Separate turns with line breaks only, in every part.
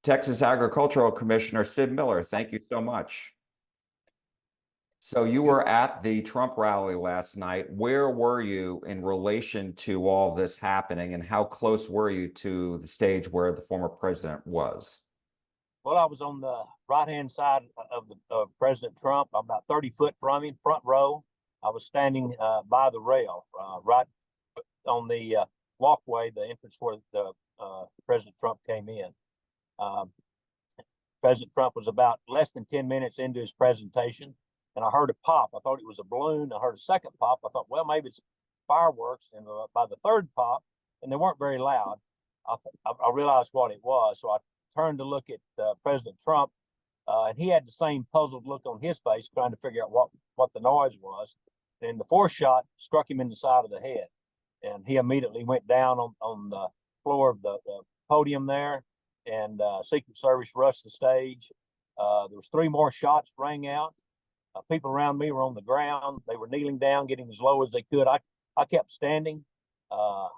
Texas Agricultural Commissioner Sid Miller, thank you so much. So you were at the Trump rally last night. Where were you in relation to all this happening, and how close were you to the stage where the former president was?
Well, I was on the right-hand side of President Trump, about 30 foot from him, front row. I was standing by the rail, right on the walkway, the entrance where the President Trump came in. Um, President Trump was about less than 10 minutes into his presentation, and I heard a pop. I thought it was a balloon. I heard a second pop. I thought, well, maybe it's fireworks. And by the third pop, and they weren't very loud, I realized what it was. So I turned to look at President Trump, and he had the same puzzled look on his face, trying to figure out what the noise was. And the fourth shot struck him in the side of the head, and he immediately went down on the floor of the podium there, and Secret Service rushed the stage. There was 3 more shots rang out. People around me were on the ground. They were kneeling down, getting as low as they could. I kept standing. I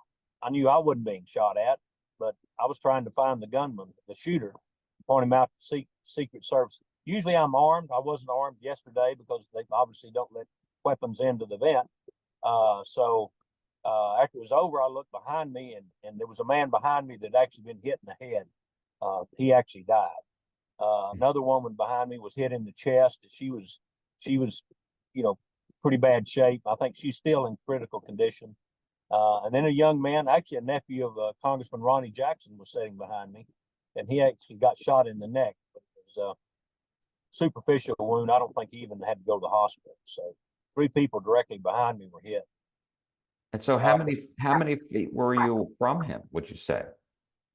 knew I wasn't being shot at, but I was trying to find the gunman, the shooter, point him out to Secret Service. Usually I'm armed. I wasn't armed yesterday because they obviously don't let weapons into the event. So after it was over, I looked behind me, and there was a man behind me that actually been hit in the head. He actually died. Another woman behind me was hit in the chest. She was, pretty bad shape. I think she's still in critical condition. And then a young man, actually a nephew of Congressman Ronnie Jackson, was sitting behind me, and he actually got shot in the neck. But it was a superficial wound. I don't think he even had to go to the hospital. So 3 people directly behind me were hit.
And so how many feet were you from him, would you say?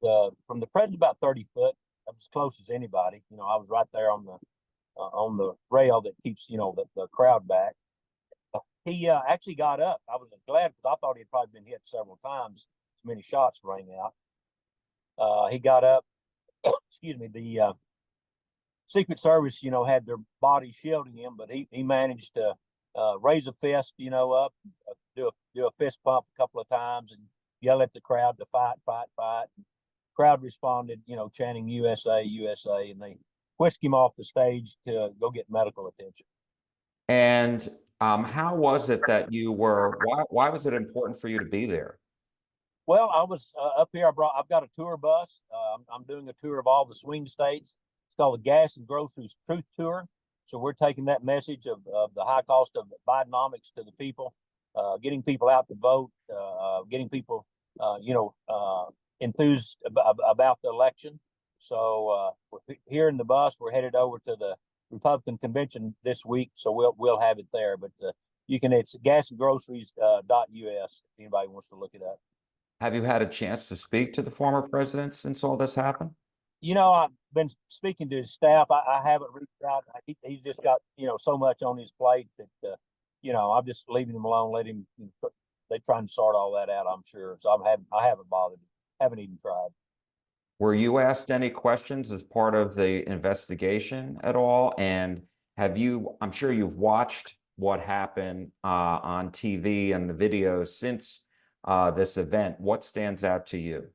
From the president, about 30 foot. I was as close as anybody. I was right there on the rail that keeps the crowd back. He actually got up. I was glad because I thought he had probably been hit several times. As many shots rang out. He got up. Excuse me. The Secret Service, had their body shielding him, but he managed to raise a fist, up, do a fist pump a couple of times, and yell at the crowd to fight, fight, fight. And crowd responded, chanting USA, USA, and they whisked him off the stage to go get medical attention.
And how was it that you were? Why was it important for you to be there?
Well, I was up here. I've got a tour bus. I'm doing a tour of all the swing states. It's called the Gas and Groceries Truth Tour. So we're taking that message of the high cost of Bidenomics to the people, getting people out to vote, getting people, enthused about the election. So we're here in the bus. We're headed over to the Republican convention this week, so we'll have it there. But it's gasandgroceries.us if anybody wants to look it up.
Have you had a chance to speak to the former president since all this happened?
I've been speaking to his staff. I haven't reached out. He's just got so much on his plate that I'm just leaving him alone. Let him. They're trying to sort all that out, I'm sure. So I haven't bothered. Haven't even tried.
Were you asked any questions as part of the investigation at all? And I'm sure you've watched what happened on TV and the videos since this event. What stands out to you?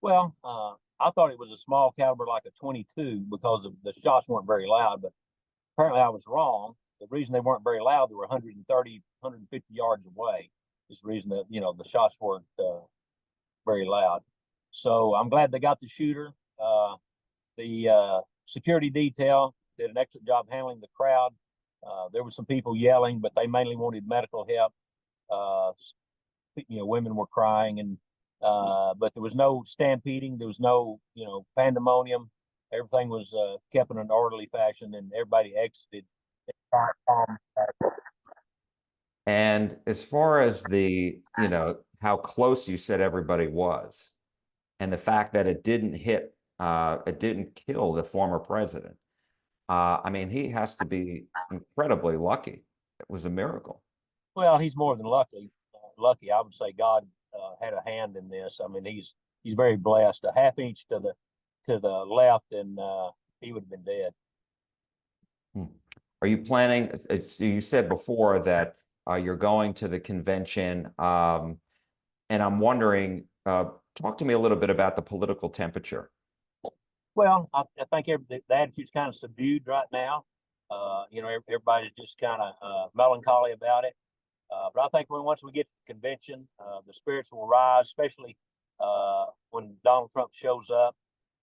Well, I thought it was a small caliber, like a 22, because the shots weren't very loud, but apparently I was wrong. The reason they weren't very loud, they were 130, 150 yards away, is the reason that, the shots weren't very loud. So I'm glad they got the shooter. The security detail did an excellent job handling the crowd. There were some people yelling, but they mainly wanted medical help. Women were crying, and but there was no stampeding. There was no, pandemonium. Everything was kept in an orderly fashion, and everybody exited.
And as far as how close you said everybody was, and the fact that it didn't kill the former president. I mean, he has to be incredibly lucky. It was a miracle.
Well, he's more than lucky. I would say God had a hand in this. I mean, he's very blessed. A half inch to the left, and he would have been dead.
Are you planning? You said before that you're going to the convention, and I'm wondering. Talk to me a little bit about the political temperature.
Well, I think the attitude's kind of subdued right now. Everybody's just kind of melancholy about it. But I think once we get to the convention, the spirits will rise, especially when Donald Trump shows up.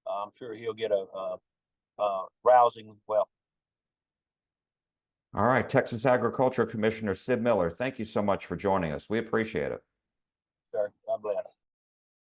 I'm sure he'll get a rousing welcome.
All right, Texas Agriculture Commissioner Sid Miller, thank you so much for joining us. We appreciate it.